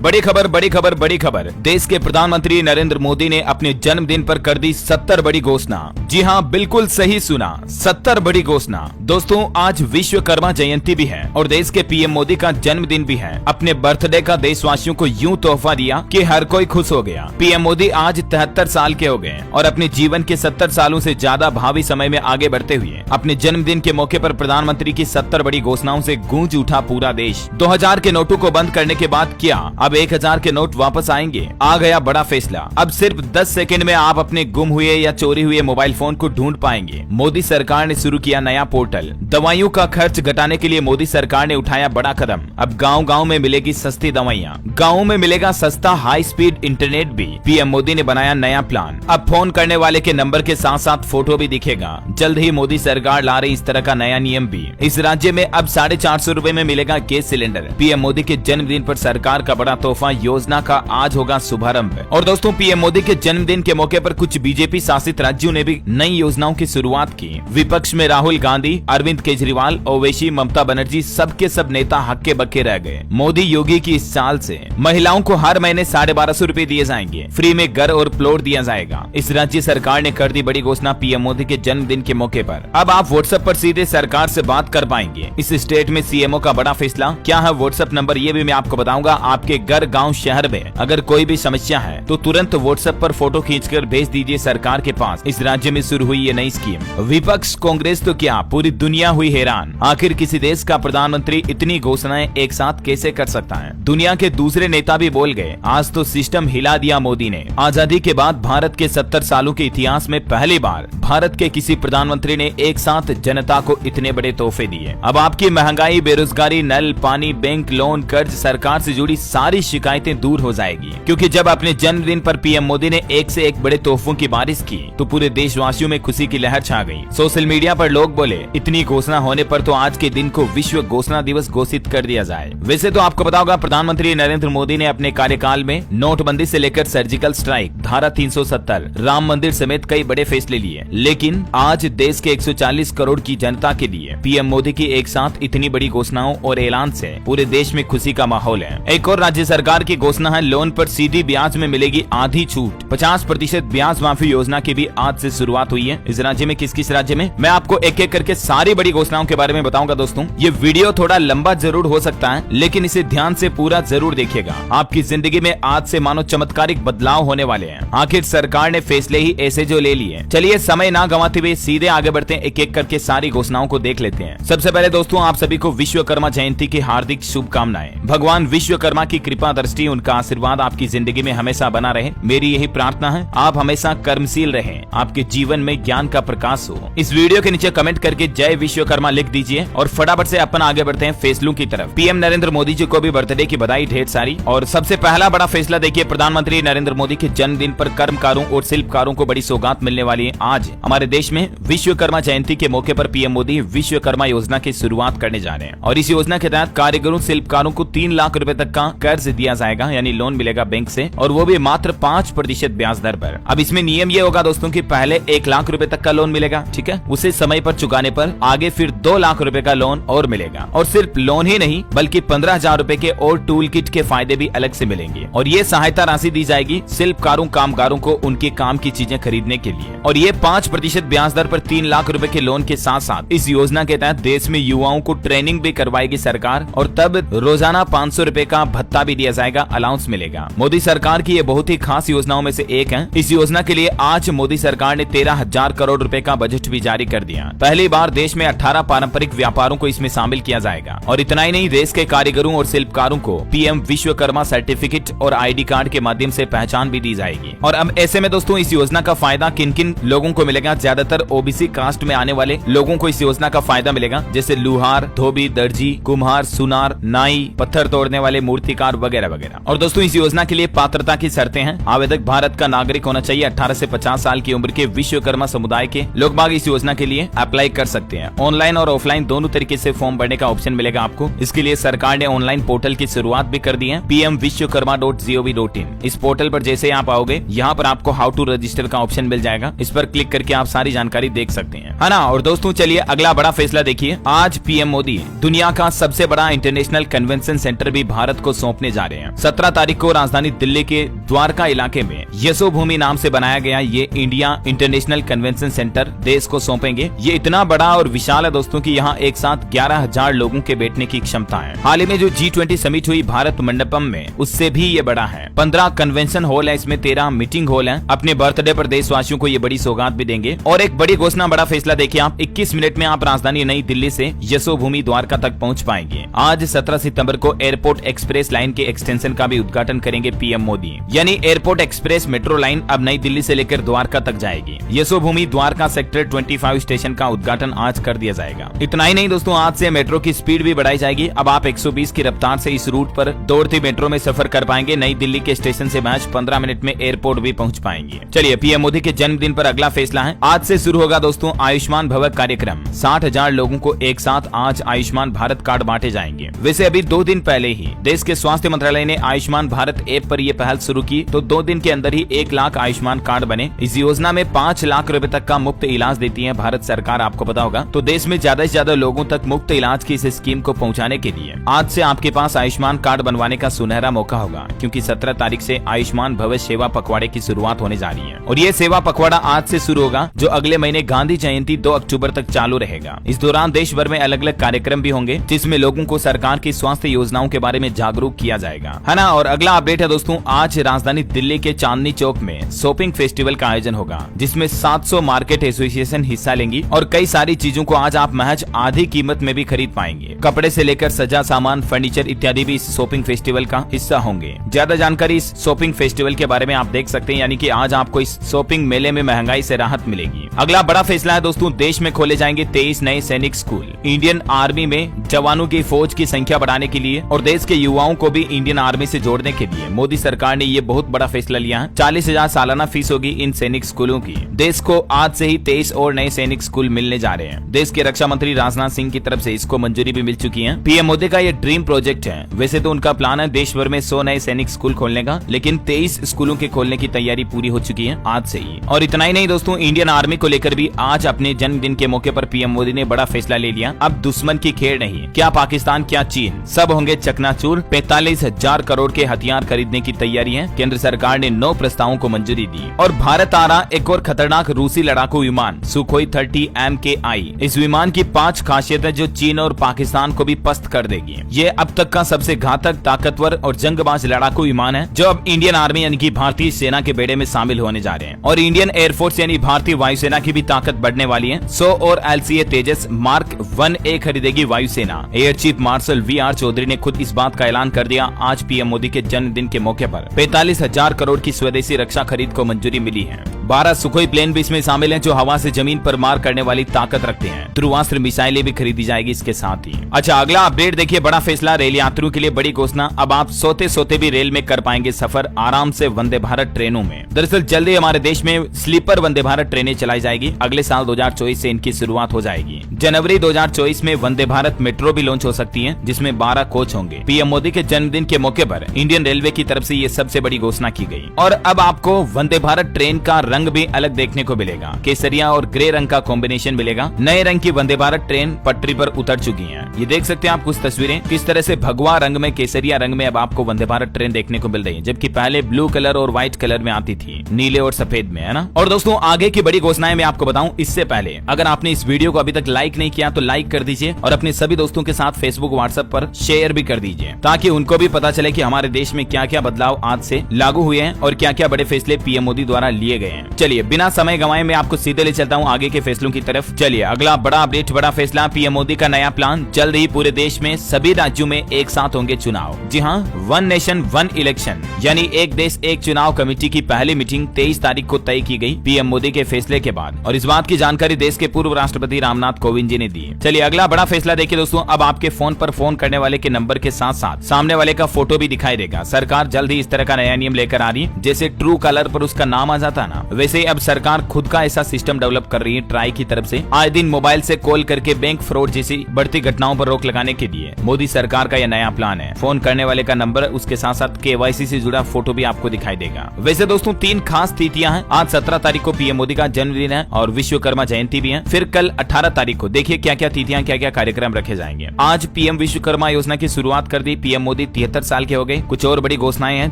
बड़ी खबर। देश के प्रधानमंत्री नरेंद्र मोदी ने अपने जन्मदिन पर कर दी 70 बड़ी घोषणा। जी हां, बिल्कुल सही सुना, 70 बड़ी घोषणा। दोस्तों, आज विश्वकर्मा जयंती भी है और देश के पीएम मोदी का जन्मदिन भी है। अपने बर्थडे का देशवासियों को यूं तोहफा दिया कि हर कोई खुश हो गया। पीएम मोदी आज 73 साल के हो गए और अपने जीवन के 70 सालों से ज्यादा भावी समय में आगे बढ़ते हुए अपने जन्मदिन के मौके पर प्रधानमंत्री की 70 बड़ी घोषणाओं से गूंज उठा पूरा देश। 2000 के नोटों को बंद करने के बाद क्या अब 1000 के नोट वापस आएंगे? आ गया बड़ा फैसला। अब सिर्फ 10 सेकंड में आप अपने गुम हुए या चोरी हुए मोबाइल फोन को ढूंढ पाएंगे। मोदी सरकार ने शुरू किया नया पोर्टल। दवाइयों का खर्च घटाने के लिए मोदी सरकार ने उठाया बड़ा कदम। अब गांव-गांव में मिलेगी सस्ती दवाइयां, गाँव में मिलेगा सस्ता हाई स्पीड इंटरनेट भी। पीएम मोदी ने बनाया नया प्लान। अब फोन करने वाले के नंबर के साथ साथ फोटो भी दिखेगा। जल्द ही मोदी सरकार ला रही इस तरह का नया नियम भी। इस राज्य में अब 450 रूपए में मिलेगा गैस सिलेंडर। पीएम मोदी के जन्मदिन पर सरकार का बड़ा तोहफा योजना का आज होगा शुभारंभ। और दोस्तों, पीएम मोदी के जन्मदिन के मौके पर कुछ बीजेपी शासित राज्यों ने भी नई योजनाओं की शुरुआत की। विपक्ष में राहुल गांधी, अरविंद केजरीवाल, ओवैसी, ममता बनर्जी सबके सब नेता हक्के बक्के रह गए। मोदी योगी की इस चाल से महिलाओं को हर महीने 1250 रूपए दिए जाएंगे। फ्री में घर और प्लॉट दिया जाएगा। इस राज्य सरकार ने कर दी बड़ी घोषणा पीएम मोदी के जन्मदिन के मौके पर। अब आप व्हाट्सएप पर सीधे सरकार से बात कर पाएंगे। इस स्टेट में सीएमओ का बड़ा फैसला। क्या है व्हाट्सएप नंबर, ये भी मैं आपको बताऊंगा। आपके घर, गांव, शहर में अगर कोई भी समस्या है तो तुरंत व्हाट्सएप पर फोटो खींचकर भेज दीजिए सरकार के पास। इस राज्य में शुरू हुई ये नई स्कीम। विपक्ष, कांग्रेस तो क्या पूरी दुनिया हुई हैरान। आखिर किसी देश का प्रधानमंत्री इतनी घोषणाएं एक साथ कैसे कर सकता है? दुनिया के दूसरे नेता भी बोल गए। आज तो सिस्टम हिला दिया मोदी ने। आजादी के बाद भारत के 70 सालों के इतिहास में पहली बार भारत के किसी प्रधानमंत्री ने एक साथ जनता को इतने बड़े तोहफे दिए। अब आपकी महंगाई, बेरोजगारी, नल, पानी, बैंक, लोन, कर्ज, सरकार से जुड़ी सारी शिकायतें दूर हो जाएगी। क्योंकि जब अपने जन्मदिन पर पीएम मोदी ने एक से एक बड़े तोहफों की बारिश की तो पूरे देशवासियों में खुशी की लहर छा गई। सोशल मीडिया पर लोग बोले, इतनी घोषणा होने पर तो आज के दिन को विश्व घोषणा दिवस घोषित कर दिया जाए। वैसे तो आपको पता होगा, प्रधानमंत्री नरेंद्र मोदी ने अपने कार्यकाल में नोटबंदी से लेकर सर्जिकल स्ट्राइक, धारा 370, राम मंदिर समेत कई बड़े फैसले लिए। लेकिन आज देश के 140 करोड़ की जनता के लिए पीएम मोदी की एक साथ इतनी बड़ी घोषणाओं और ऐलान से पूरे देश में खुशी का माहौल है। एक और राज्य सरकार की घोषणा है, लोन पर सीधी ब्याज में मिलेगी आधी छूट। 50% ब्याज माफी योजना की भी आज से शुरुआत हुई है। इस राज्य में किस राज्य में, मैं आपको एक एक करके सारी बड़ी घोषणाओं के बारे में बताऊंगा। दोस्तों, ये वीडियो थोड़ा लंबा जरूर हो सकता है, लेकिन इसे ध्यान से पूरा जरूर देखिएगा। आपकी जिंदगी में आज से मानो चमत्कारिक बदलाव होने वाले हैं। आखिर सरकार ने फैसले ही ऐसे जो ले लिए। चलिए समय ना गंवाते हुए सीधे आगे बढ़ते हैं, एक एक करके सारी घोषणाओं को देख लेते हैं। सबसे पहले दोस्तों, आप सभी को विश्वकर्मा जयंती की हार्दिक शुभकामनाएं। भगवान विश्वकर्मा की कृपा दृष्टि, उनका आशीर्वाद आपकी जिंदगी में हमेशा बना रहे। मेरी यही प्रार्थना है, आप हमेशा कर्मशील रहें, आपके जीवन में ज्ञान का प्रकाश हो। इस वीडियो के नीचे कमेंट करके जय विश्वकर्मा लिख दीजिए और फटाफट से अपन आगे बढ़ते हैं फैसलों की तरफ। पीएम नरेंद्र मोदी जी को भी बर्थडे की बधाई ढेर सारी। और सबसे पहला बड़ा फैसला देखिए, प्रधानमंत्री नरेंद्र मोदी के जन्मदिन पर कर्मकारों और शिल्पकारों को बड़ी सौगात मिलने वाली है। आज हमारे देश में विश्वकर्मा जयंती के मौके पर पीएम मोदी विश्वकर्मा योजना की शुरुआत करने जा रहे हैं। और इस योजना के तहत कारीगरों, शिल्पकारों को 3 लाख रुपए तक का कर्ज दिया जाएगा, यानी लोन मिलेगा बैंक से, और वो भी मात्र 5% ब्याज दर पर। अब इसमें नियम ये होगा दोस्तों कि पहले 1 लाख रुपए तक का लोन मिलेगा, ठीक है, उसे समय पर चुकाने पर आगे फिर 2 लाख रुपए का लोन और मिलेगा। और सिर्फ लोन ही नहीं बल्कि 15,000 रुपए के और टूल किट के फायदे भी अलग से मिलेंगे। और ये सहायता राशि दी जाएगी शिल्पकारों, कामगारों को उनके काम की चीजें खरीदने के लिए। और ये 5% ब्याज दर पर 3 लाख रुपए के लोन के साथ साथ इस योजना के तहत देश में युवाओं को ट्रेनिंग भी करवाएगी सरकार। और तब रोजाना 500 रुपए का भत्ता भी दिया जाएगा, अलाउंस मिलेगा। मोदी सरकार की ये बहुत ही खास योजनाओं में से एक है। इस योजना के लिए आज मोदी सरकार ने 13,000 करोड़ रुपए का बजट भी जारी कर दिया। पहली बार देश में 18 पारंपरिक व्यापारों को इसमें शामिल किया जाएगा। और इतना ही नहीं, देश के कारीगरों और शिल्पकारों को पीएम विश्वकर्मा सर्टिफिकेट और आईडी कार्ड के माध्यम से पहचान भी दी जाएगी। और अब ऐसे में दोस्तों, इस योजना का फायदा किन किन लोगों को मिलेगा? ज्यादातर ओबीसी कास्ट में आने वाले लोगों को इस योजना का फायदा मिलेगा, जैसे लुहार, धोबी, दर्जी, कुम्हार, सुनार, नाई, पत्थर तोड़ने वाले, मूर्तिकार वगैरह वगैरह। और दोस्तों, इस योजना के लिए पात्रता की शर्तें हैं। आवेदक भारत का नागरिक होना चाहिए। 18 से 50 साल की उम्र के विश्वकर्मा समुदाय के लोग बाग इस योजना के लिए अप्लाई कर सकते हैं। ऑनलाइन और ऑफलाइन दोनों तरीके से फॉर्म भरने का ऑप्शन मिलेगा आपको। इसके लिए सरकार ने ऑनलाइन पोर्टल की शुरुआत भी कर दी है, pmvishwakarma.gov.in। इस पोर्टल पर जैसे आप आओगे, यहाँ पर आपको हाउ टू रजिस्टर का ऑप्शन मिल जाएगा। इस पर क्लिक करके आप सारी जानकारी देख सकते हैं, है ना। और दोस्तों, चलिए अगला बड़ा फैसला देखिए। आज पीएम मोदी दुनिया का सबसे बड़ा इंटरनेशनल कन्वेंशन सेंटर भी भारत को सौंपने देखने जा रहे हैं। 17 तारीख को राजधानी दिल्ली के द्वारका इलाके में यशोभूमि नाम से बनाया गया ये इंडिया इंटरनेशनल कन्वेंशन सेंटर देश को सौंपेंगे। ये इतना बड़ा और विशाल है दोस्तों कि यहाँ एक साथ 11,000 लोगों के बैठने की क्षमता है। हाल ही में जो G20 समिट हुई भारत मंडपम में, उससे भी ये बड़ा है। 15 कन्वेंशन हॉल है, इसमें 13 मीटिंग हॉल है। अपने बर्थडे पर देशवासियों को ये बड़ी सौगात भी देंगे। और एक बड़ी घोषणा, बड़ा फैसला देखिए आप, 21 मिनट में आप राजधानी नई दिल्ली से यशोभूमि द्वारका तक पहुंच पाएंगे। आज 17 सितंबर को एयरपोर्ट एक्सप्रेस लाइन के एक्सटेंशन का भी उद्घाटन करेंगे पीएम मोदी। यानी एयरपोर्ट एक्सप्रेस मेट्रो लाइन अब नई दिल्ली से लेकर द्वारका तक जाएगी। यशोभूमि द्वारका सेक्टर 25 स्टेशन का उद्घाटन आज कर दिया जाएगा। इतना ही नहीं दोस्तों, आज से मेट्रो की स्पीड भी बढ़ाई जाएगी। अब आप 120 की रफ्तार से इस रूट पर दौड़ती मेट्रो में सफर कर पाएंगे। नई दिल्ली के स्टेशन से महज 15 मिनट में एयरपोर्ट भी पहुंच पाएंगे। चलिए, पीएम मोदी के जन्मदिन पर अगला फैसला है। आज से शुरू होगा दोस्तों आयुष्मान भवत कार्यक्रम। 60,000 लोगों को एक साथ आज आयुष्मान भारत कार्ड बांटे जाएंगे। वैसे अभी 2 दिन पहले ही देश के स्वास्थ्य मंत्रालय ने आयुष्मान भारत ऐप पर यह पहल शुरू की, तो 2 दिन के अंदर ही 1 लाख आयुष्मान कार्ड बने। इस योजना में 5 लाख रुपए तक का मुफ्त इलाज देती है भारत सरकार, आपको पता होगा। तो देश में ज्यादा से ज्यादा लोगों तक मुफ्त इलाज की इस स्कीम को पहुंचाने के लिए आज से आपके पास आयुष्मान कार्ड बनवाने का सुनहरा मौका होगा, क्योंकि 17 तारीख से आयुष्मान भविष्य सेवा पखवाड़े की शुरुआत होने जा रही है। और ये सेवा पखवाड़ा आज से शुरू होगा, जो अगले महीने गांधी जयंती 2 अक्टूबर तक चालू रहेगा। इस दौरान देश भर में अलग अलग कार्यक्रम भी होंगे, जिसमें लोगों को सरकार की स्वास्थ्य योजनाओं के बारे में जागरूक किया जाएगा, है ना। और अगला अपडेट है दोस्तों, आज राजधानी दिल्ली के चांदनी चौक में शॉपिंग फेस्टिवल का आयोजन होगा, जिसमें 700 मार्केट एसोसिएशन हिस्सा लेंगी और कई सारी चीजों को आज आप महज आधी कीमत में भी खरीद पाएंगे। कपड़े से लेकर सजा सामान, फर्नीचर इत्यादि भी इस शॉपिंग फेस्टिवल का हिस्सा होंगे। ज्यादा जानकारी इस शॉपिंग फेस्टिवल के बारे में आप देख सकते हैं, यानी कि आज आपको इस शॉपिंग मेले में महंगाई से राहत मिलेगी। अगला बड़ा फैसला है दोस्तों, देश में खोले जाएंगे 23 नए सैनिक स्कूल। इंडियन आर्मी में जवानों की फौज की संख्या बढ़ाने के लिए और देश के युवाओं को भी इंडियन आर्मी से जोड़ने के लिए मोदी सरकार ने ये बहुत बड़ा फैसला लिया है। 40,000 सालाना फीस होगी इन सैनिक स्कूलों की। देश को आज से ही 23 और नए सैनिक स्कूल मिलने जा रहे हैं। देश के रक्षा मंत्री राजनाथ सिंह की तरफ से इसको मंजूरी भी मिल चुकी है। पीएम मोदी का ये ड्रीम प्रोजेक्ट है। वैसे तो उनका प्लान है देश भर में 100 नए सैनिक स्कूल खोलने का, लेकिन 23 स्कूलों के खोलने की तैयारी पूरी हो चुकी है आज से ही। और इतना ही नहीं दोस्तों, इंडियन आर्मी को लेकर भी आज अपने जन्मदिन के मौके पर पीएम मोदी ने बड़ा फैसला ले लिया। अब दुश्मन की खेल नहीं, क्या पाकिस्तान क्या चीन, सब होंगे चकनाचूर। 45,000 करोड़ के हथियार खरीदने की तैयारी है। केंद्र सरकार ने 9 प्रस्तावों को मंजूरी दी। और भारत आ रहा एक और खतरनाक रूसी लड़ाकू विमान सुखोई 30 MKI। इस विमान की 5 खासियतें जो चीन और पाकिस्तान को भी पस्त कर देगी। ये अब तक का सबसे घातक, ताकतवर और जंगबाज लड़ाकू विमान है, जो अब इंडियन आर्मी यानी कि भारतीय सेना के बेड़े में शामिल होने जा रहे हैं। और इंडियन एयरफोर्स यानी भारतीय वायुसेना की भी ताकत बढ़ने वाली है। 100 और LCA तेजस मार्क 1A खरीदेगी वायुसेना। Air chief marshal VR Chaudhari ने खुद इस बात का ऐलान कर दिया आज पीएम मोदी के जन्मदिन के मौके पर। 45,000 करोड़ की स्वदेशी रक्षा खरीद को मंजूरी मिली है। 12 सुखोई प्लेन भी इसमें शामिल हैं, जो हवा से जमीन पर मार करने वाली ताकत रखते हैं। ध्रुवास्त्र मिसाइलें भी खरीदी जाएगी इसके साथ ही। अच्छा, अगला अपडेट देखिए, बड़ा फैसला, रेल यात्रियों के लिए बड़ी घोषणा। अब आप सोते सोते भी रेल में कर पाएंगे सफर आराम से वंदे भारत ट्रेनों में। दरअसल जल्दी हमारे देश में स्लीपर वंदे भारत ट्रेनें चलाई जाएगी। अगले साल 2024 से इनकी शुरुआत हो जाएगी। जनवरी 2024 में वंदे भारत मेट्रो भी लॉन्च हो सकती है, जिसमें 12 कोच होंगे। पीएम मोदी के जन्मदिन के मौके पर इंडियन रेलवे की तरफ से ये सबसे बड़ी घोषणा की गई। और अब आपको वंदे भारत ट्रेन का रंग भी अलग देखने को मिलेगा। केसरिया और ग्रे रंग का कॉम्बिनेशन मिलेगा। नए रंग की वंदे भारत ट्रेन पटरी पर उतर चुकी है। ये देख सकते हैं आप कुछ तस्वीरें, किस तरह से भगवा रंग में, केसरिया रंग में अब आपको वंदे भारत ट्रेन देखने को मिल रही है, जबकि पहले ब्लू कलर और व्हाइट कलर में आती थी, नीले और सफेद में, है ना। और दोस्तों, आगे की बड़ी घोषणाएं मैं आपको बताऊं इससे पहले, अगर आपने इस वीडियो को अभी तक लाइक नहीं किया तो लाइक कर दीजिए और अपने सभी दोस्तों के साथ फेसबुक, व्हाट्सएप पर शेयर भी कर दीजिए, ताकि उनको भी पता चले कि हमारे देश में क्या क्या बदलाव आज से लागू हुए हैं और क्या क्या बड़े फैसले पीएम मोदी द्वारा लिए गए हैं। चलिए, बिना समय गंवाए मैं आपको सीधे ले चलता हूं आगे के फैसलों की तरफ। चलिए, अगला बड़ा अपडेट, बड़ा फैसला, पीएम मोदी का नया प्लान। जल्द ही पूरे देश में सभी राज्यों में एक साथ होंगे चुनाव। जी हां, 1 नेशन 1 इलेक्शन यानी एक देश एक चुनाव कमेटी की पहली मीटिंग 23 तारीख को तय की गई पीएम मोदी के फैसले के बाद। और इस बात की जानकारी देश के पूर्व राष्ट्रपति रामनाथ कोविंद जी ने दी। चलिए, अगला बड़ा फैसला देखिए दोस्तों, अब आपके फोन पर फोन करने वाले के नंबर के साथ साथ सामने वाले का फोटो भी दिखाई देगा। सरकार जल्द ही इस तरह का नया नियम लेकर आ रही है। जैसे ट्रू कलर पर उसका नाम आ जाता है ना, वैसे अब सरकार खुद का ऐसा सिस्टम डेवलप कर रही है ट्राई की तरफ से। आए दिन मोबाइल से कॉल करके बैंक फ्रॉड जैसी बढ़ती घटनाओं पर रोक लगाने के लिए मोदी सरकार का यह नया प्लान है। फोन करने वाले का नंबर, उसके साथ साथ KYC से जुड़ा फोटो भी आपको दिखाई देगा। वैसे दोस्तों 3 खास तिथियां हैं। आज 17 तारीख को पीएम मोदी का जन्मदिन है और विश्वकर्मा जयंती भी है। फिर कल 18 तारीख को देखिए क्या क्या तिथियां, क्या क्या कार्यक्रम रखे जाएंगे। आज पीएम विश्वकर्मा योजना की शुरुआत कर दी। पीएम मोदी 73 साल के हो गए। कुछ और बड़ी घोषणाएं हैं,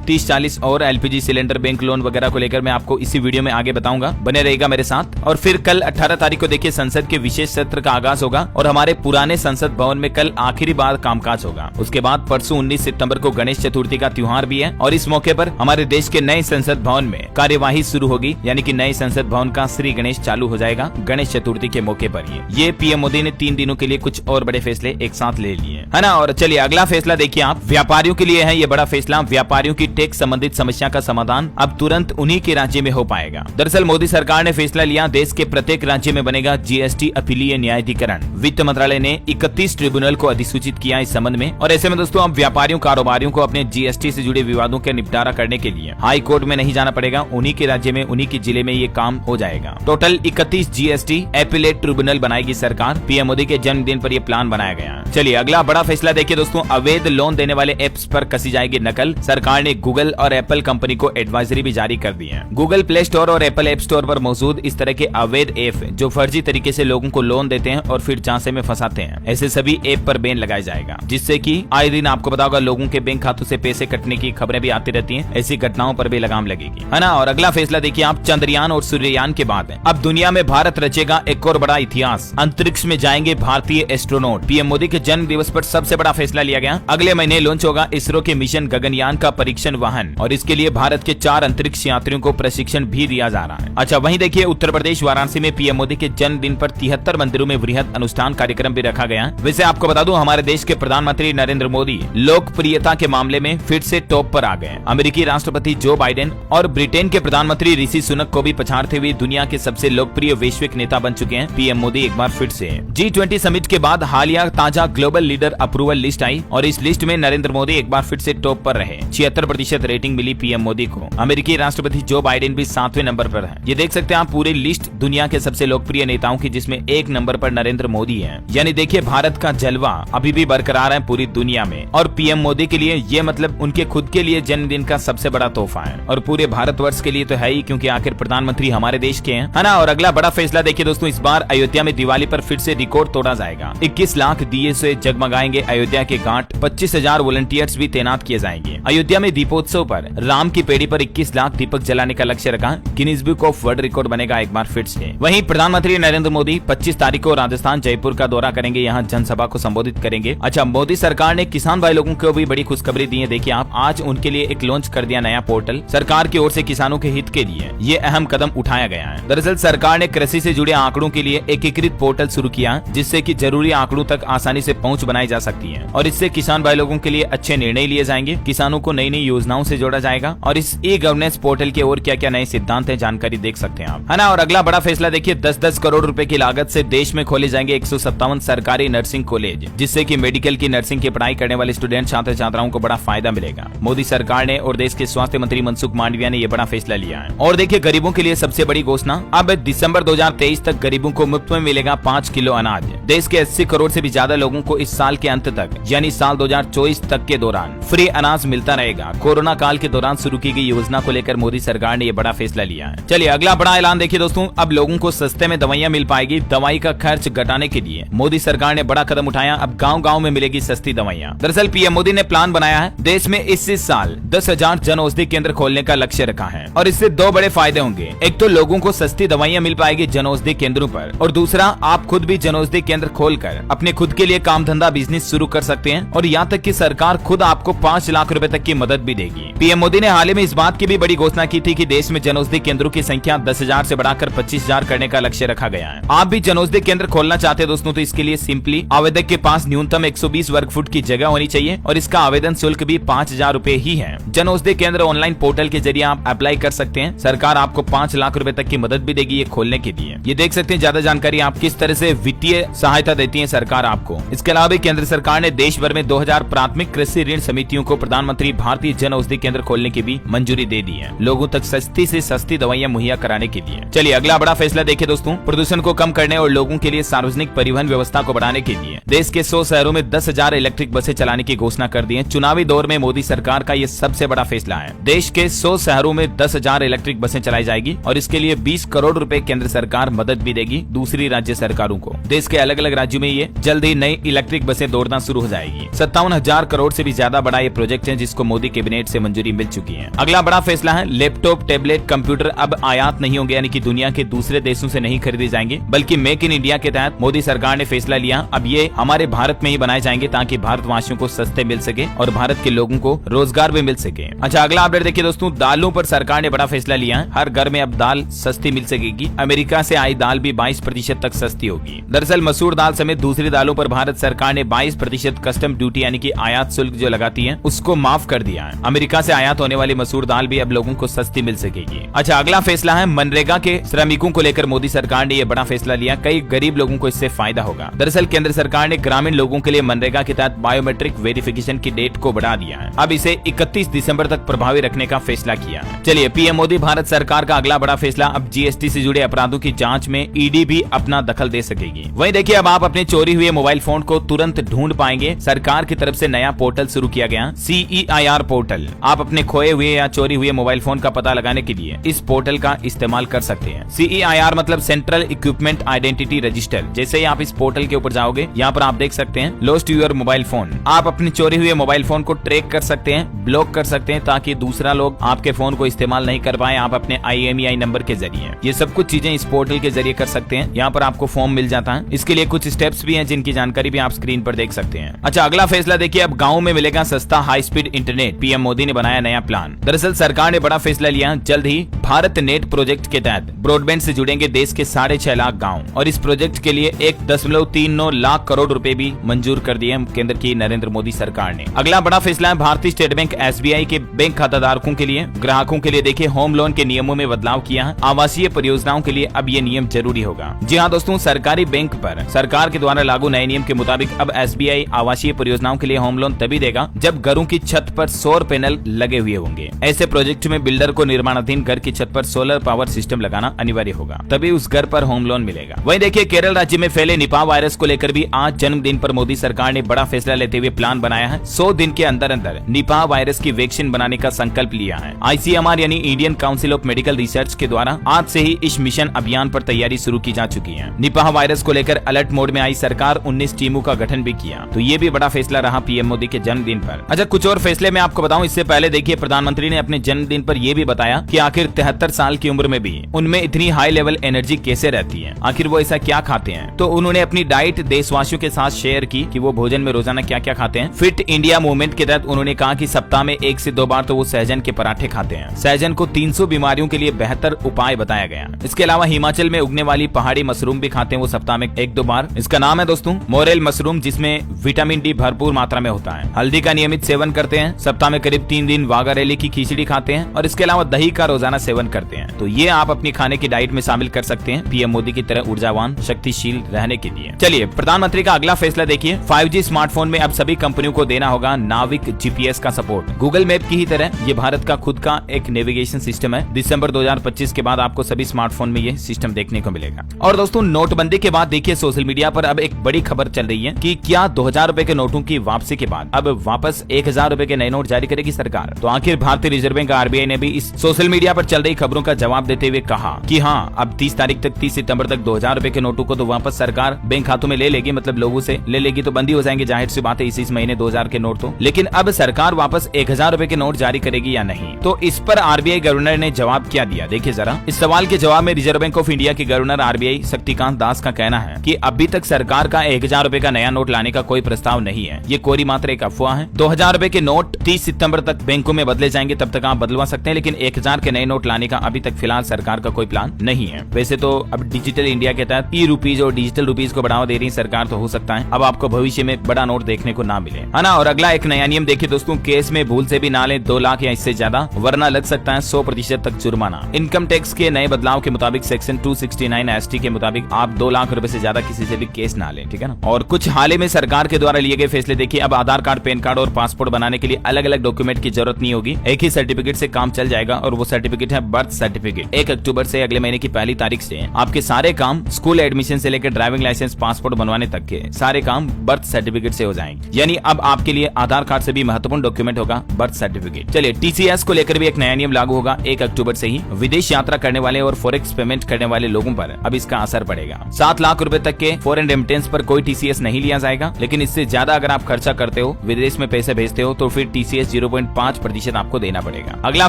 30-40 और LPG सिलेंडर, बैंक लोन वगैरह को लेकर मैं आपको इसी वीडियो में आगे बताऊंगा, बने रहेगा मेरे साथ। और फिर कल 18 तारीख को देखिए संसद के विशेष सत्र का आगाज होगा और हमारे पुराने संसद भवन में कल आखिरी बार कामकाज होगा। उसके बाद परसों 19 सितंबर को गणेश चतुर्थी का त्योहार भी है और इस मौके पर हमारे देश के नए संसद भवन में कार्यवाही शुरू होगी, यानी कि नए संसद भवन का श्री गणेश चालू हो जाएगा गणेश चतुर्थी के मौके पर। ये पीएम मोदी ने 3 दिनों के लिए कुछ और बड़े फैसले एक साथ ले लिए है ना। और चलिए अगला फैसला देखिए आप, व्यापारियों के लिए है ये बड़ा फैसला। व्यापारियों की टैक्स संबंधित समस्या का समाधान अब तुरंत उन्हीं के राज्य में हो पाएगा। दरअसल मोदी सरकार ने फैसला लिया, देश के प्रत्येक राज्य में बनेगा GST अपीलीय न्यायाधिकरण। वित्त मंत्रालय ने 31 ट्रिब्यूनल को अधिसूचित किया इस संबंध में। और ऐसे में दोस्तों अब व्यापारियों कारोबारियों को अपने GST से जुड़े विवादों के निपटारा करने के लिए हाई कोर्ट में नहीं जाना पड़ेगा, उन्हीं के राज्य में उन्हीं के जिले में ये काम हो जाएगा। टोटल 31 GST एपिलेट ट्रिब्यूनल बनाएगी सरकार। पीएम मोदी के जन्मदिन पर यह प्लान बनाया गया। चलिए अगला बड़ा फैसला देखिए दोस्तों, अवैध लोन देने वाले एप्स पर कसी जाएगी नकल। सरकार ने गूगल और एप्पल कंपनी को एडवाइजरी भी जारी कर दी है। गूगल प्ले स्टोर और एप्पल ऐप स्टोर पर मौजूद इस तरह के अवैध ऐप जो फर्जी तरीके से लोगों को लोन देते हैं और फिर झांसे में फंसाते हैं, ऐसे सभी ऐप पर बैन लगाया जाएगा, जिससे कि आए दिन आपको पता होगा लोगों के बैंक खातों से पैसे कटने की खबरें भी आती रहती हैं। ऐसी घटनाओं पर भी लगाम लगेगी, है ना। और अगला फैसला देखिए आप, चंद्रयान और सूर्ययान के बाद अब दुनिया में भारत रचेगा एक और बड़ा इतिहास। अंतरिक्ष में जाएंगे भारतीय एस्ट्रोनॉट। पीएम मोदी के जन्म दिवस पर सबसे बड़ा फैसला लिया गया। अगले महीने लॉन्च होगा इसरो के मिशन गगनयान का परीक्षण वाहन और इसके लिए भारत के 4 अंतरिक्ष यात्रियों को प्रशिक्षण भी दिया जा रहा है। अच्छा, वहीं देखिए उत्तर प्रदेश वाराणसी में पीएम मोदी के जन्मदिन पर 73 मंदिरों में वृहद अनुष्ठान कार्यक्रम भी रखा गया। वैसे आपको बता दूं हमारे देश के प्रधानमंत्री नरेंद्र मोदी लोकप्रियता के मामले में फिर से टॉप पर आ गए। अमेरिकी राष्ट्रपति जो बाइडेन और ब्रिटेन के प्रधानमंत्री ऋषि सुनक को भी पछाड़ते हुए दुनिया के सबसे लोकप्रिय वैश्विक नेता बन चुके हैं पीएम मोदी एक बार फिर से। G20 समिट के बाद हालिया ताजा ग्लोबल लीडर अप्रूवल लिस्ट आई और इस लिस्ट में नरेंद्र मोदी एक बार फिर से टॉप पर रहे। 76% रेटिंग मिली पीएम मोदी को। अमेरिकी राष्ट्रपति जो बाइडेन भी 7वें नंबर पर है। ये देख सकते हैं आप पूरी लिस्ट दुनिया के सबसे लोकप्रिय नेताओं की, जिसमें 1 नंबर पर नरेंद्र मोदी है। यानी देखिए भारत का जलवा अभी भी बरकरार है पूरी दुनिया में और पीएम मोदी के लिए ये मतलब उनके खुद के लिए जन्मदिन का सबसे बड़ा तोहफा है और पूरे भारतवर्ष के लिए तो है ही, क्योंकि आखिर प्रधानमंत्री हमारे देश के हैं, है ना। और अगला बड़ा फैसला देखिए दोस्तों, इस बार अयोध्या में दिवाली पर फिर से रिकॉर्ड तोड़ा जाएगा। 21 लाख दिए से जगमगाएंगे अयोध्या के घाट। 25,000 वॉलंटियर्स भी तैनात किए जाएंगे। अयोध्या में दीपोत्सव पर राम की पेड़ी पर 21 लाख दीपक जलाने का लक्ष्य रखा। Guinness book of world record बनेगा एक बार फिर से। वहीं प्रधानमंत्री नरेंद्र मोदी 25 तारीख को राजस्थान जयपुर का दौरा करेंगे, यहाँ जनसभा को संबोधित करेंगे। अच्छा, मोदी सरकार ने किसान भाई लोगों को भी बड़ी खुशखबरी दी है। देखिए आप, आज उनके लिए एक लॉन्च कर दिया नया पोर्टल। सरकार की ओर से किसानों के हित के लिए ये अहम कदम उठाया गया है। दरअसल सरकार ने कृषि से जुड़े आंकड़ों के लिए एकीकृत पोर्टल शुरू किया, जिससे कि जरूरी आंकड़ों तक आसानी से पहुंच बनाई जा सकती है और इससे किसान भाई लोगों के लिए अच्छे निर्णय लिए जाएंगे। किसानों को नई नई योजनाओं से जोड़ा जाएगा और इस ई गवर्नेंस पोर्टल के और क्या क्या नए सिद्धांत है जानकारी देख सकते हैं आप, है ना। और अगला बड़ा फैसला देखिए, 10-10 करोड़ रुपए की लागत से देश में खोले जाएंगे 157 सरकारी नर्सिंग कॉलेज, जिससे कि मेडिकल की नर्सिंग की पढ़ाई करने वाले स्टूडेंट छात्र छात्राओं को बड़ा फायदा मिलेगा। मोदी सरकार ने और देश के स्वास्थ्य मंत्री मनसुख मांडविया ने यह बड़ा फैसला लिया है। और देखिए गरीबों के लिए सबसे बड़ी घोषणा, अब दिसंबर 2023 तक गरीबों को मुफ्त में मिलेगा 5 किलो अनाज। देश के 80 करोड़ से भी ज्यादा लोगों को इस साल के अंत तक यानी साल 2024 तक के दौरान फ्री अनाज मिलता रहेगा। कोरोना काल के दौरान शुरू की गई योजना को लेकर मोदी सरकार ने यह बड़ा फैसला लिया है। चलिए अगला बड़ा ऐलान देखिए दोस्तों, अब लोगों को सस्ते में दवाइयां मिल पाएगी। दवाई का खर्च घटाने के लिए मोदी सरकार ने बड़ा कदम उठाया। अब गाँव-गाँव में मिलेगी सस्ती दवाइयां। दरअसल पीएम मोदी ने प्लान बनाया है, देश में इस साल 10,000 जन औषधि केंद्र खोलने का लक्ष्य रखा है और इससे 2 बड़े फायदे होंगे। एक तो लोगों को सस्ती दवाइयां मिल पाएगी जन औषधि केंद्रों पर और दूसरा आप खुद भी जन औषधि केंद्र खोलकर अपने खुद के लिए काम धंधा बिजनेस शुरू कर सकते हैं और यहाँ तक कि सरकार खुद आपको 5 लाख रुपए तक की मदद भी देगी। पीएम मोदी ने हाल ही में इस बात की भी बड़ी घोषणा की थी कि देश में जन औषधि केंद्रों की संख्या 10,000 से बढ़ाकर 25,000 करने का लक्ष्य रखा गया है। आप भी जन औषधि केंद्र खोलना चाहते हैं दोस्तों, तो इसके लिए सिंपली आवेदक के पास न्यूनतम 120 वर्ग फुट की जगह होनी चाहिए और इसका आवेदन शुल्क भी 5,000 रुपए ही है। जन औषधि केंद्र ऑनलाइन पोर्टल के जरिए आप अप्लाई कर सकते हैं। सरकार आपको 5 लाख रुपए तक की मदद भी देगी ये खोलने के लिए। ये देख सकते हैं ज्यादा जानकारी आप किस तरह से वित्तीय सहायता देती है सरकार आपको। इसके अलावा भी केंद्र सरकार ने देश भर में 2000 प्राथमिक कृषि ऋण समितियों को प्रधानमंत्री भारतीय जन औषधि केंद्र खोलने की भी मंजूरी दे दी है। लोगों तक सस्ती से सस्ती सस्ती दवाइयां मुहैया कराने के लिए। चलिए अगला बड़ा फैसला देखिए दोस्तों, प्रदूषण को कम करने और लोगों के लिए सार्वजनिक परिवहन व्यवस्था को बढ़ाने के लिए देश के 100 शहरों में 10,000 इलेक्ट्रिक बसें चलाने की घोषणा कर दी है। चुनावी दौर में मोदी सरकार का ये सबसे बड़ा फैसला है। देश के 100 शहरों में 10,000 इलेक्ट्रिक बसें चलाई जाएगी और इसके लिए 20 करोड़ रुपए केंद्र सरकार मदद भी देगी दूसरी राज्य सरकारों को। देश के अलग अलग राज्यों में ये जल्द ही नई इलेक्ट्रिक बसें दौड़ना शुरू हो जाएगी। 57,000 करोड़ से भी ज्यादा बड़ा ये प्रोजेक्ट है जिसको मोदी कैबिनेट से मंजूरी मिल चुकी है। अगला बड़ा फैसला है लैपटॉप, टैबलेट, कंप्यूटर अब आयात नहीं होंगे, यानी कि दुनिया के दूसरे देशों से नहीं खरीदे जाएंगे, बल्कि मेक इन इंडिया के तहत मोदी सरकार ने फैसला लिया अब ये हमारे भारत में ही बनाए जाएंगे ताकि भारतवासियों को सस्ते मिल सके और भारत के लोगों को रोजगार भी मिल सके। अच्छा अगला अपडेट देखिए दोस्तों, दालों पर सरकार ने बड़ा फैसला लिया है। हर घर में अब दाल सस्ती मिल सकेगी। अमेरिका से आई दाल भी 22% तक सस्ती होगी। दरअसल मसूर दाल समेत दूसरी दालों पर भारत सरकार ने 22% कस्टम ड्यूटी यानी कि आयात शुल्क जो लगाती है उसको माफ कर दिया है। अमेरिका से आयात होने वाली मसूर दाल भी अब लोगों को सस्ती मिल सकेगी। अच्छा अगला फैसला है मनरेगा के श्रमिकों को लेकर मोदी सरकार ने यह बड़ा फैसला लिया। कई गरीब लोगों को इससे फायदा होगा। दरअसल केंद्र सरकार ने ग्रामीण लोगों के लिए मनरेगा के तहत बायोमेट्रिक वेरिफिकेशन की डेट को बढ़ा दिया है। अब इसे 31 दिसंबर तक प्रभावी रखने का फैसला किया है। चलिए पीएम मोदी भारत सरकार का अगला बड़ा फैसला, अब जीएसटी से जुड़े अपराधों की जांच में ईडी भी अपना दखल दे सकेगी। वहीं देखिए अब आप अपने चोरी हुए मोबाइल फोन को तुरंत ढूंढ पाएंगे। सरकार की तरफ से नया पोर्टल शुरू किया गया CEIR पोर्टल। आप अपने खोए हुए या चोरी हुए मोबाइल फोन का पता लगाने के लिए इस पोर्टल का इस्तेमाल कर सकते हैं। CEIR मतलब सेंट्रल इक्विपमेंट आइडेंटिटी रजिस्टर। जैसे ही आप इस पोर्टल के ऊपर जाओगे यहाँ पर आप देख सकते हैं लॉस्ट योर मोबाइल फोन। आप अपने चोरी हुए मोबाइल फोन को ट्रैक कर सकते हैं, ब्लॉक कर सकते हैं ताकि दूसरा लोग आपके फोन को इस्तेमाल नहीं कर पाए। आप अपने IMEI नंबर के जरिए ये सब कुछ चीजें इस पोर्टल के जरिए कर सकते हैं। यहाँ पर आपको फॉर्म मिल जाता है। इसके लिए कुछ स्टेप्स भी हैं जिनकी जानकारी भी आप स्क्रीन पर देख सकते हैं। अच्छा अगला फैसला देखिए, अब गाँव में मिलेगा सस्ता high speed internet. PM Modi ने बनाया नया प्लान। दरअसल सरकार ने बड़ा फैसला लिया, जल्द ही भारत नेट प्रोजेक्ट के तहत ब्रॉडबैंड से जुड़ेंगे देश के 6.5 लाख गाँव और इस प्रोजेक्ट के लिए 1.39 लाख करोड़ रुपए भी मंजूर कर दिए केंद्र की नरेंद्र मोदी सरकार ने। अगला बड़ा फैसला है भारतीय स्टेट बैंक SBI के बैंक खाताधारकों के लिए, ग्राहकों के लिए देखिए होम लोन के नियमों में बदलाव किया है। आवासीय परियोजनाओं के लिए अब ये नियम जरूरी होगा। जी हाँ दोस्तों, सरकारी बैंक पर सरकार के द्वारा लागू नए नियम के मुताबिक अब SBI आवासीय परियोजनाओं के लिए होम लोन तभी देगा जब घरों की छत पर सौर पैनल लगे हुए होंगे। ऐसे प्रोजेक्ट में बिल्डर को निर्माणाधीन घर की छत पर सोलर पावर सिस्टम लगाना अनिवार्य होगा, तभी उस घर पर होम लोन मिलेगा। वहीं देखिए केरल राज्य में फैले निपाह वायरस को लेकर भी आज जन्मदिन पर मोदी सरकार ने बड़ा फैसला लेते हुए प्लान बनाया है। 100 दिन के अंदर अंदर निपाह वायरस की वैक्सीन बनाने का संकल्प लिया है। ICMR यानी Indian council of medical research के द्वारा आज से ही इस मिशन अभियान पर तैयारी शुरू की जा चुकी है। निपाह वायरस को लेकर अलर्ट मोड में आई सरकार 19 टीमों का गठन भी किया। तो ये भी बड़ा फैसला रहा पीएम मोदी के जन्मदिन पर। अच्छा कुछ और फैसले मैं आपको बताऊं इससे पहले देखिए प्रधानमंत्री ने अपने जन्मदिन पर यह भी बताया कि आखिर 73 साल की उम्र में भी उनमें इतनी हाई लेवल एनर्जी कैसे रहती है, आखिर वो ऐसा क्या खाते हैं। तो उन्होंने अपनी डाइट देशवासियों के साथ शेयर की कि वो भोजन में रोजाना क्या क्या खाते हैं। फिट इंडिया मूवमेंट के तहत उन्होंने कहा कि सप्ताह में 1 से 2 बार तो वो सहजन के पराठे खाते हैं। सहजन को 300 बीमारियों के लिए बेहतर उपाय बताया गया। इसके अलावा हिमाचल में उगने वाली पहाड़ी मशरूम भी खाते हैं वो सप्ताह में 1-2 बार। इसका नाम है दोस्तों मोरेल मशरूम, जिसमें विटामिन डी भरपूर मात्रा में होता है। हल्दी का नियमित सेवन करते हैं। सप्ताह में करीब 3 दिन वाघारेली की खिचड़ी खाते हैं और इसके अलावा दही का रोजाना सेवन करते हैं। तो ये आप अपनी खाने की डाइट में शामिल कर सकते हैं पीएम मोदी की तरह ऊर्जावान शक्तिशील रहने के लिए। चलिए प्रधानमंत्री का अगला फैसला देखिए, 5G स्मार्टफोन में अब सभी कंपनियों को देना होगा नाविक GPS का सपोर्ट। गूगल मैप की ही तरह ये भारत का खुद का एक नेविगेशन सिस्टम है। दिसंबर 2025 के बाद आपको सभी स्मार्टफोन में ये सिस्टम देखने को मिलेगा। और दोस्तों नोटबंदी के बाद देखिए सोशल मीडिया पर अब एक बड़ी खबर चल रही है कि क्या 2000 रुपए के नोटों की वापसी के बाद अब वापस 1000 रुपए के नए नोट जारी करेगी सरकार। तो आखिर भारतीय रिजर्व बैंक RBI ने भी इस सोशल मीडिया पर चल रही खबरों का जवाब देते हुए कहा कि हाँ अब 30 तारीख तक 30 सितंबर तक 2000 रुपए के नोटों को तो वापस सरकार बैंक खातों में ले लेगी, मतलब लोगों से ले लेगी तो बंदी हो जाएंगे, जाहिर सी बात है इस महीने 2000 के नोट तो। लेकिन अब सरकार वापस 1000 रुपए के नोट जारी करेगी या नहीं, तो इस पर RBI गवर्नर ने जवाब क्या दिया देखिए जरा। इस सवाल के जवाब में रिजर्व बैंक ऑफ इंडिया के गवर्नर RBI शक्तिकांत दास का कहना है कि अभी तक सरकार का 1000 रुपए का नया नोट लाने का कोई प्रस्ताव नहीं है। ये कोरी मात्र एक अफवाह है। 2000 रुपए के नोट 30 सितंबर तक बैंकों में बदले जाएंगे, तब तक आप बदलवा सकते हैं, लेकिन 1000 के नए नोट लाने का अभी तक फिलहाल सरकार का कोई प्लान नहीं है। वैसे तो अब डिजिटल इंडिया के तहत ई-रुपीज और डिजिटल रुपीज को बढ़ावा दे रही सरकार, तो हो सकता है अब आपको भविष्य में बड़ा नोट देखने को ना मिले, है ना। और अगला एक नया नियम देखिए दोस्तों, केस में भूल से भी ना लें 2 लाख या इससे ज्यादा, वरना लग सकता है 100% तक जुर्माना। इनकम टैक्स के नए बदलाव के मुताबिक सेक्शन 269 ST के मुताबिक आप 2 लाख रुपए से ज्यादा किसी से भी केस ना लें, ठीक है ना। और कुछ हाल ही में सरकार के द्वारा लिए गए फैसले देखिए, अब आधार कार्ड, पैन कार्ड और पासपोर्ट बनाने के लिए अलग अलग डॉक्यूमेंट की जरूरत नहीं होगी, एक ही सर्टिफिकेट से काम चल जाएगा। और वो सर्टिफिकेट है बर्थ सर्टिफिकेट। 1 अक्टूबर से अगले महीने की पहली तारीख से आपके सारे काम स्कूल एडमिशन से लेकर ड्राइविंग लाइसेंस, पासपोर्ट बनवाने तक के सारे काम बर्थ सर्टिफिकेट से हो जाएंगे। यानी अब आपके लिए आधार कार्ड से भी महत्वपूर्ण डॉक्यूमेंट होगा बर्थ सर्टिफिकेट। चलिए, टीसीएस को लेकर भी एक नया नियम लागू होगा 1 अक्टूबर से ही। विदेश यात्रा करने वाले और फॉरेक्स पेमेंट करने वाले लोगों पर अब इसका असर पड़ेगा। 7 लाख रुपए तक के फॉरेन रेमिटेंस पर कोई टीसीएस नहीं लिया जाएगा, लेकिन इससे ज्यादा अगर आप खर्चा करते हो, विदेश में पैसे भेजते हो, तो फिर टीसीएस 0.5% आपको देना पड़ेगा। अगला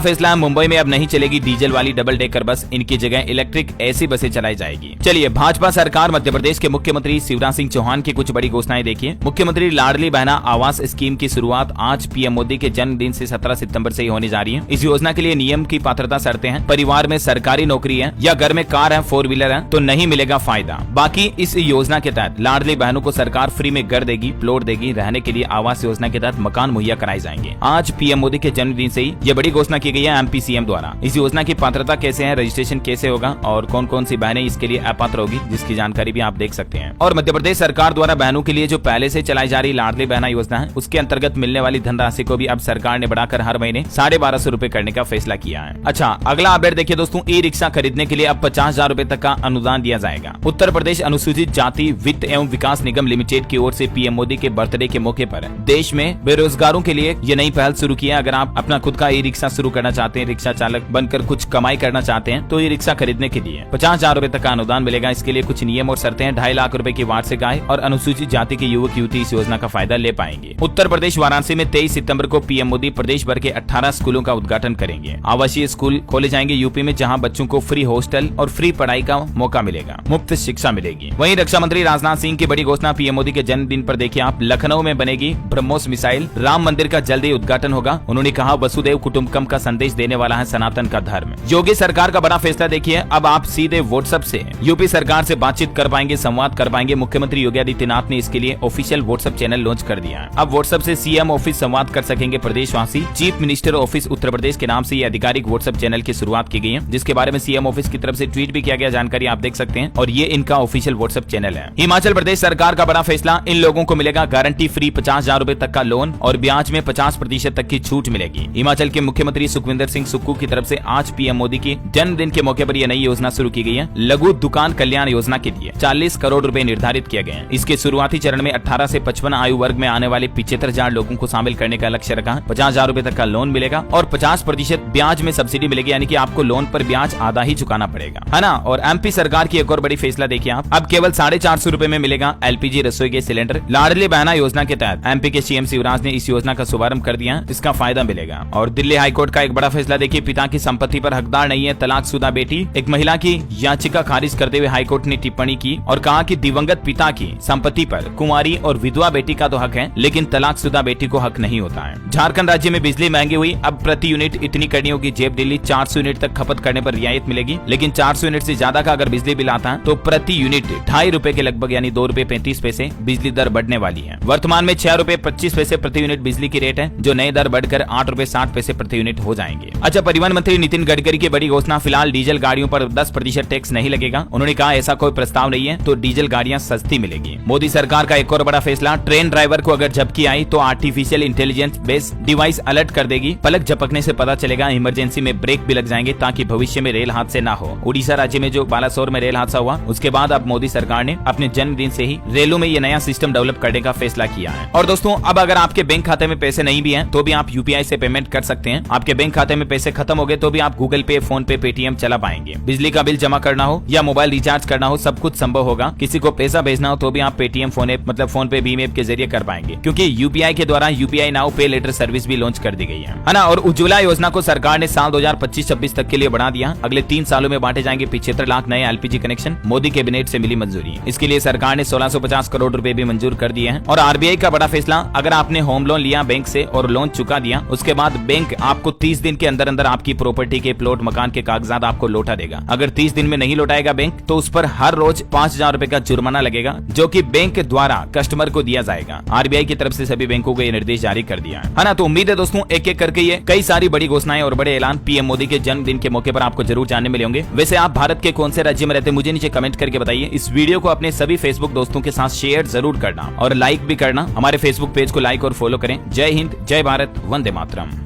फैसला है, मुंबई में अब नहीं चलेगी डीजल वाली डबल डेकर बस, इनकी जगह इलेक्ट्रिक एसी बसें चलाई जाएगी। चलिए, भाजपा सरकार मध्य प्रदेश के मुख्यमंत्री शिवराज सिंह चौहान की कुछ बड़ी घोषणाएं देखिए। मुख्यमंत्री लाडली बहना आवास स्कीम की शुरुआत आज पीएम मोदी के जन्मदिन से 17 सितंबर से ही होने जा रही है। इस योजना के लिए नियम की पात्रता शर्तें हैं। परिवार में सरकारी नौकरी है या घर में कार है, 4 व्हीलर है, तो नहीं मिलेगा फायदा। बाकी इस योजना के तहत लाडली बहनों को सरकार फ्री में घर देगी, प्लॉट देगी, रहने के लिए आवास योजना के तहत मकान मुहैया कराए जाएंगे। आज पीएम मोदी के जन्मदिन से ही ये बड़ी घोषणा की गई है एमपी सीएम द्वारा। इस योजना की पात्रता कैसे है, रजिस्ट्रेशन कैसे होगा और कौन कौन सी बहनें इसके लिए अपात्र होगी, जिसकी जानकारी भी आप देख सकते हैं। और मध्य प्रदेश सरकार द्वारा बहनों के लिए जो पहले से चलाई जा रही लाडली बहना योजना है, उसके अंतर्गत मिलने वाली धनराशि को भी अब सरकार ने बढ़ाकर हर महीने 1250 रूपए करने का फैसला किया है। अच्छा, अगला अपडेट देखिए दोस्तों, ई रिक्शा खरीदने के लिए अब 50,000 रूपए तक का अनुदान दिया जाएगा। उत्तर प्रदेश अनुसूचित जाति वित्त एवं विकास निगम लिमिटेड की ओर से पीएम मोदी के बर्थडे के मौके पर देश में बेरोजगारों के लिए ये नई पहल शुरू की है। अगर आप अपना खुद का ई रिक्शा शुरू करना चाहते हैं, रिक्शा चालक बनकर कुछ कमाई करना चाहते हैं, तो ई रिक्शा खरीदने के लिए 50,000 रूपए तक का अनुदान मिलेगा। इसके लिए कुछ नियम और शर्तें हैं। 2.5 लाख रूपए की वार्षिक आय और अनुसूचित जाति के युवक युवती इस योजना का फायदा ले पाएंगे। उत्तर प्रदेश वाराणसी में 23 सितंबर को पीएम मोदी प्रदेश भर के 18 स्कूलों का उद्घाटन करेंगे। आवासीय स्कूल खोले जाएंगे यूपी में, जहां बच्चों को फ्री हॉस्टल और फ्री पढ़ाई का मौका मिलेगा, मुफ्त शिक्षा मिलेगी। वहीं रक्षा मंत्री राजनाथ सिंह की बड़ी घोषणा पीएम मोदी के जन्मदिन पर देखिए आप, लखनऊ में बनेगी ब्रह्मोस मिसाइल, राम मंदिर का जल्द ही उद्घाटन होगा। उन्होंने कहा, वसुदेव कुटुंबकम का संदेश देने वाला है सनातन का धर्म। योगी सरकार का बड़ा फैसला देखिए, अब आप सीधे व्हाट्सएप से यूपी सरकार से बातचीत कर पाएंगे, संवाद कर पाएंगे। मुख्यमंत्री योगी आदित्यनाथ ने इसके लिए ऑफिशियल व्हाट्सएप चैनल लॉन्च कर दिया है। अब व्हाट्सएप से सीएम ऑफिस संवाद कर सकेंगे प्रदेशवासी। Chief minister office Uttar Pradesh के नाम से ये आधिकारिक व्हाट्सएप चैनल की शुरुआत की गई है, जिसके बारे में सीएम ऑफिस की तरफ से ट्वीट भी किया गया, जानकारी आप देख सकते हैं। और ये इनका ऑफिशियल व्हाट्सएप चैनल है। हिमाचल प्रदेश सरकार का बड़ा फैसला, इन लोगों को मिलेगा गारंटी फ्री 50,000 रूपए तक का लोन और ब्याज में 50% तक की छूट मिलेगी। हिमाचल के मुख्यमंत्री सुखविंदर सिंह सुक्खू की तरफ से आज पीएम मोदी की जन्मदिन के मौके पर यह नई योजना शुरू की गई है। लघु दुकान कल्याण योजना के लिए 40 करोड़ रुपए निर्धारित किए गए हैं। इसके शुरुआती चरण में 18 से 55 आयु वर्ग में आने वाले 75,000 लोगों को शामिल करने का लक्ष्य रखा। 50,000 रूपए तक का लोन मिलेगा और 50% ब्याज में सब्सिडी मिलेगी, यानी कि आपको लोन पर ब्याज आधा ही चुकाना पड़ेगा, है ना। और एमपी सरकार की एक और बड़ी फैसला देखिए आप, अब केवल 450 रूपए में मिलेगा एलपीजी रसोई गैस सिलेंडर। लाडली बहना योजना के तहत एमपी के सीएम शिवराज ने इस योजना का शुभारंभ कर दिया, इसका फायदा मिलेगा। और दिल्ली हाईकोर्ट का एक बड़ा फैसला देखिए, पिता की संपत्ति पर हकदार नहीं है तलाकशुदा बेटी। एक महिला की याचिका खारिज करते हुए हाईकोर्ट ने टिप्पणी की और कहा कि दिवंगत पिता की संपत्ति पर कुंवारी और विधवा बेटी का तो हक है, लेकिन तलाकशुदा बेटी को हक नहीं होता है। झारखंड राज्य में बिजली महंगी हुई, अब प्रति यूनिट इतनी करनी होगी जेब दिल्ली। 400 यूनिट तक खपत करने पर रियायत मिलेगी, लेकिन 400 यूनिट से ज्यादा का अगर बिजली बिल आता है तो प्रति यूनिट 2.5 रुपए के लगभग, यानी 2 रुपए 35 पैसे बिजली दर बढ़ने वाली है। वर्तमान में 6 रुपए 25 पैसे प्रति यूनिट बिजली की रेट है, जो नई दर बढ़कर 8 रुपए 60 पैसे प्रति यूनिट हो जाएंगे। अच्छा, परिवहन मंत्री नितिन गडकरी की बड़ी घोषणा, फिलहाल डीजल गाड़ियों पर 10% टैक्स नहीं लगेगा। उन्होंने कहा, ऐसा कोई प्रस्ताव नहीं है तो डीजल गाड़ियां सस्ती मिलेगी। मोदी सरकार का एक और बड़ा फैसला, ट्रेन ड्राइवर को अगर झपकी आई तो artificial intelligence based device alert कर देगी। पलक झपकने से पता चलेगा, इमरजेंसी में ब्रेक भी लग जाएंगे ताकि भविष्य में रेल हादसे ना हो। उड़ीसा राज्य में जो बालासोर में रेल हादसा हुआ, उसके बाद अब मोदी सरकार ने अपने जन्मदिन से ही रेलों में ये नया सिस्टम डेवलप करने का फैसला किया है। और दोस्तों, अब अगर आपके बैंक खाते में पैसे नहीं भी हैं तो भी आप यूपीआई से पेमेंट कर सकते हैं। आपके बैंक खाते में पैसे खत्म हो गए तो भी आप गूगल पे, फोन पे, पेटीएम चला पाएंगे। बिजली का बिल जमा करना हो या मोबाइल रिचार्ज करना हो, सब कुछ संभव होगा। किसी को पैसा भेजना हो तो भी आप पेटीएम, फोन ऐप मतलब फोन पे, भीम ऐप के जरिए कर पाएंगे, क्योंकि यूपीआई के द्वारा यूपीआई नाउ पे लेटर सर्विस भी लॉन्च कर दी गई है ना। और उज्ज्वला योजना को सरकार ने साल 2025-26 तक के लिए बढ़ा दिया। अगले 3 सालों में बांटे जाएंगे 75 लाख नए एलपीजी कनेक्शन। मोदी कैबिनेट से मिली मंजूरी, इसके लिए सरकार ने 1650 करोड़ रुपए भी मंजूर कर दिए हैं। और आरबीआई का बड़ा फैसला, अगर आपने होम लोन लिया बैंक से और लोन चुका दिया, उसके बाद बैंक आपको 30 दिन के अंदर अंदर आपकी प्रॉपर्टी के, प्लॉट, मकान के कागजात आपको लौटा देगा। अगर 30 दिन में नहीं लौटाएगा बैंक तो उस पर हर रोज 5,000 रुपए का जुर्माना लगेगा, जो कि बैंक द्वारा कस्टमर को दिया जाएगा। आरबीआई की तरफ से सभी बैंकों को ये निर्देश जारी कर दिया है ना। तो उम्मीद है दोस्तों, एक एक करके ये कई सारी बड़ी घोषणाएं और बड़े ऐलान पीएम मोदी के जन्मदिन के मौके पर आपको जरूर जानने मिले होंगे। वैसे आप भारत के कौन से राज्य में रहते हैं, मुझे नीचे कमेंट करके बताइए। इस वीडियो को अपने सभी फेसबुक दोस्तों के साथ शेयर जरूर करना और लाइक भी करना। हमारे फेसबुक पेज को लाइक और फॉलो करें। जय हिंद, जय भारत, वंदे मातरम।